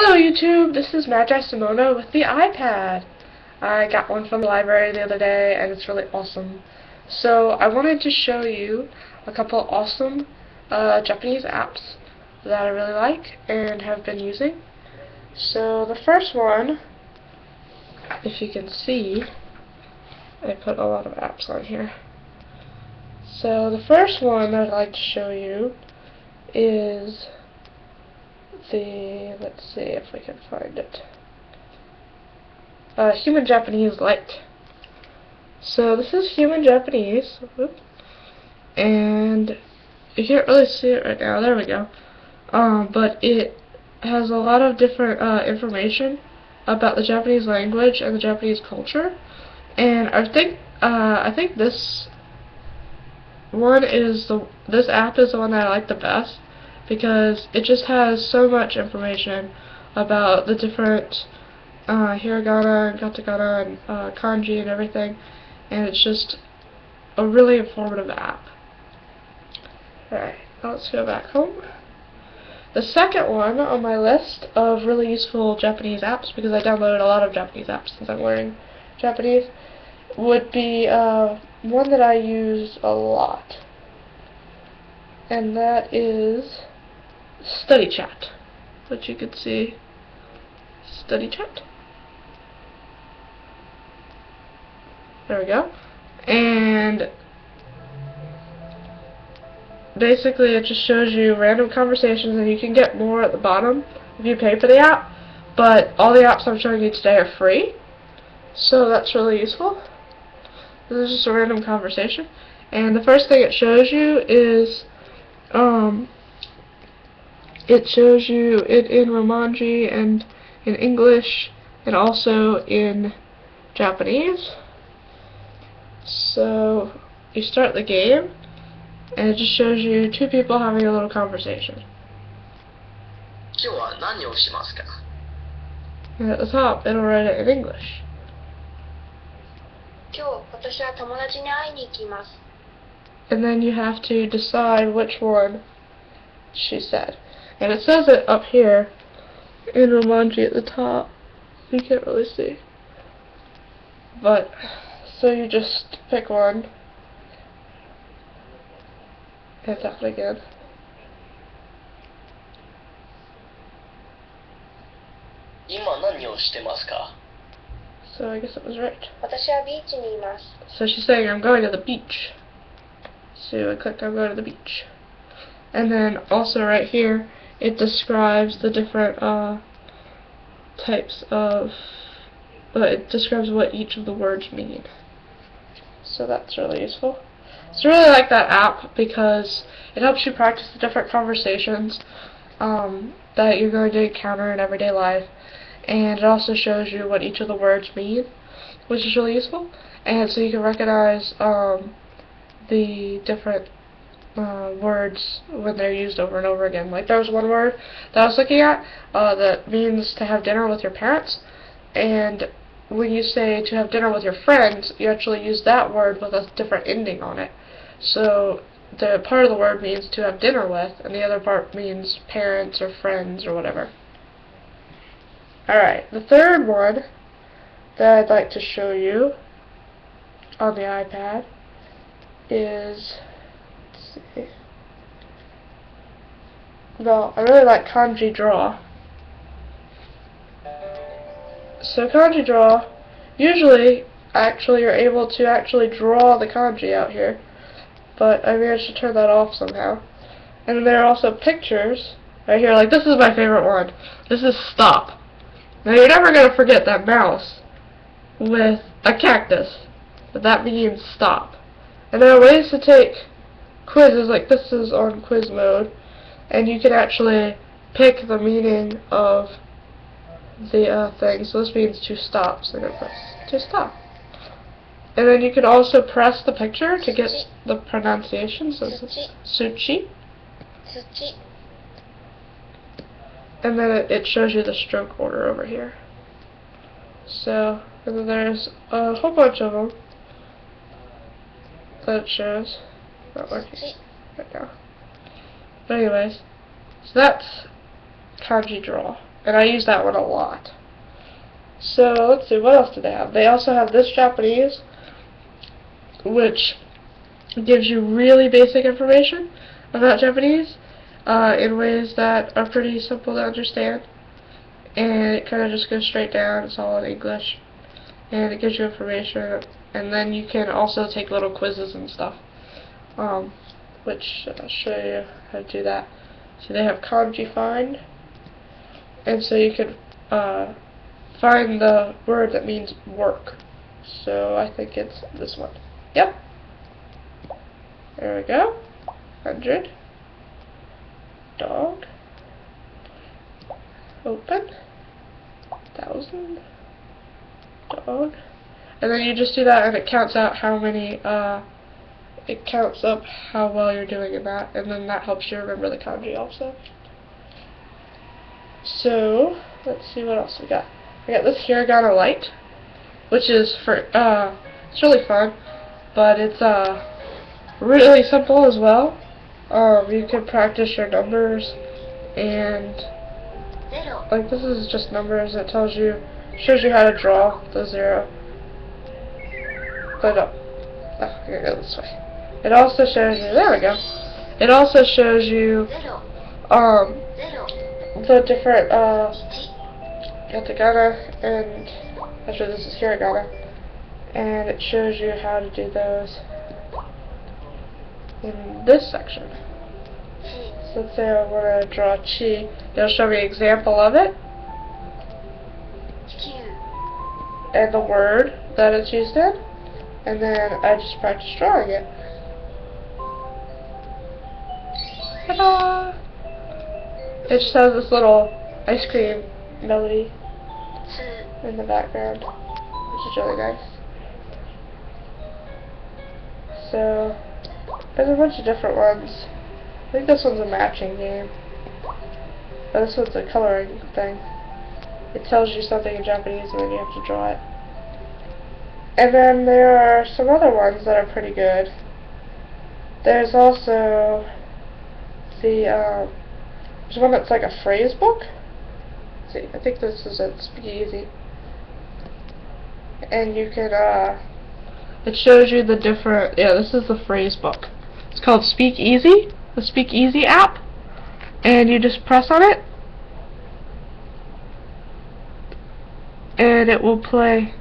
Hello YouTube, this is Magi Simona with the iPad. I got one from the library the other day and it's really awesome. So I wanted to show you a couple awesome Japanese apps that I really like and have been using. So the first one, if you can see, I put a lot of apps on here. So the first one I'd like to show you is let's see if we can find it. Human Japanese Lite. So this is Human Japanese, and you can't really see it right now. There we go. But it has a lot of different information about the Japanese language and the Japanese culture, and I think this app is the one that I like the best, because it just has so much information about the different hiragana and katakana and kanji and everything, and it's just a really informative app. Alright, let's go back home. The second one on my list of really useful Japanese apps, because I downloaded a lot of Japanese apps since I'm learning Japanese, would be one that I use a lot, and that is Study Chat, which you can see. Study Chat. There we go. And basically it just shows you random conversations, and you can get more at the bottom if you pay for the app, but all the apps I'm showing you today are free, so that's really useful. This is just a random conversation, and the first thing it shows you is it shows you it in Romanji and in English and also in Japanese. So you start the game and it just shows you two people having a little conversation. And at the top it'll write it in English. And then you have to decide which one she said. And it says it up here in Romanji at the top. You can't really see. But, so you just pick one and tap it again. So I guess it was right. So she's saying, I'm going to the beach. So I click I'm going to the beach. And then also right here, it describes the different types of, it describes what each of the words mean. So that's really useful. So I really like that app because it helps you practice the different conversations that you're going to encounter in everyday life. And it also shows you what each of the words mean, which is really useful. And so you can recognize the different words when they're used over and over again. Like there was one word that I was looking at that means to have dinner with your parents, and when you say to have dinner with your friends, you actually use that word with a different ending on it. So the part of the word means to have dinner with, and the other part means parents or friends or whatever. Alright, the third one that I'd like to show you on the iPad is, well, I really like Kanji Draw. So Kanji Draw, usually you're able to actually draw the kanji out here, but I managed to turn that off somehow. And then there are also pictures right here, like this is my favorite one. This is stop. Now you're never going to forget that mouse with a cactus, but that means stop. And there are ways to take quizzes, like this is on quiz mode, and you can actually pick the meaning of the thing. So this means to stop, so I'm going to press to stop. And then you can also press the picture to get the pronunciation, so this is Tsuchi. And then it shows you the stroke order over here. So, and then there's a whole bunch of them that it shows. Not working right now. But anyways, so that's Kanji Draw. and I use that one a lot. So let's see, what else do they have? They also have this Japanese, which gives you really basic information about Japanese in ways that are pretty simple to understand, and it kind of just goes straight down. It's all in English, and it gives you information, and then you can also take little quizzes and stuff, which I'll show you how to do that. So they have kanji find, and so you can find the word that means work. So I think it's this one. Yep. There we go. 100. Dog. Open. 1,000. Dog. And then you just do that, and it counts out how many, it counts up how well you're doing in that, and then that helps you remember the kanji also. So, let's see what else we got. We got this Hiragana Lite, which is for, it's really fun, but it's, really simple as well. You can practice your numbers, and like this is just numbers. It tells you, shows you how to draw the 0. But I'm gonna go this way. It also shows you. There we go. It also shows you the different katakana, and actually this is hiragana, and it shows you how to do those in this section. So let's say I want to draw chi. It'll show me an example of it and the word that it's used in, and then I just practice drawing it. Ta-da! It just has this little ice cream melody in the background, which is really nice. So there's a bunch of different ones. I think this one's a matching game. But this one's a coloring thing. It tells you something in Japanese and then you have to draw it. And then there are some other ones that are pretty good. There's also there's one that's like a phrase book. Let's see, I think this is it, Speak Easy. And you can, it shows you the different, this is the phrase book. It's called Speak Easy, the Speak Easy app. And you just press on it, and it will play.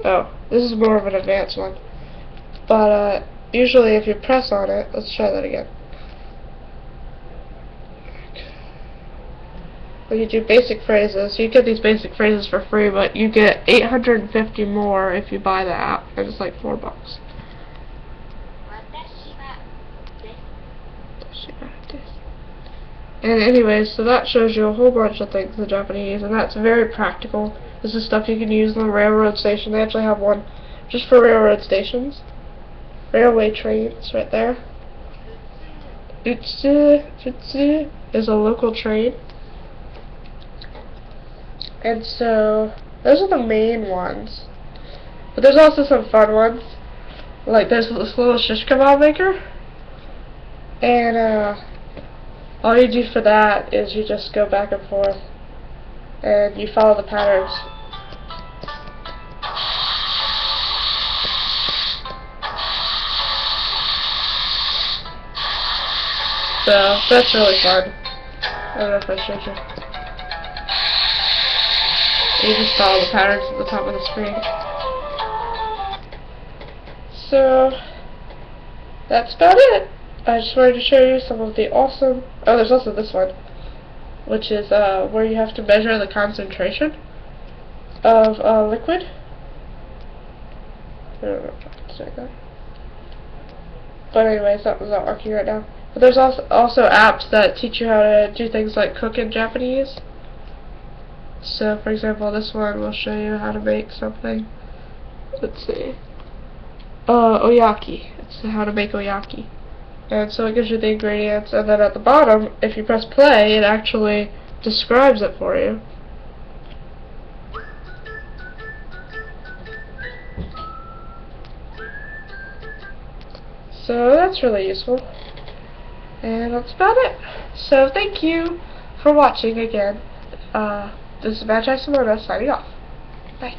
Oh, this is more of an advanced one. But usually if you press on it, let's try that again. When you do basic phrases, you get these basic phrases for free, but you get 850 more if you buy the app, and it's like $4. And anyways, so that shows you a whole bunch of things in Japanese, and that's very practical. This is stuff you can use on the railroad station. They actually have one just for railroad stations. Railway trains right there. Utsu is a local train. And so, those are the main ones. But there's also some fun ones. Like there's this little shish kebab maker. And all you do for that is you just go back and forth and you follow the patterns. So that's really fun. I don't know if I showed you. You just follow the patterns at the top of the screen. So that's about it. I just wanted to show you some of the awesome... Oh, there's also this one, which is where you have to measure the concentration of a liquid. I don't know if I can say that. But anyway, something's not working right now. But there's also apps that teach you how to do things like cook in Japanese. So, for example, this one will show you how to make something. Let's see. Oyaki. It's how to make oyaki. And so it gives you the ingredients, and then at the bottom, if you press play, it actually describes it for you. So that's really useful. And that's about it. So thank you for watching again. This is Magi Simona signing off. Bye.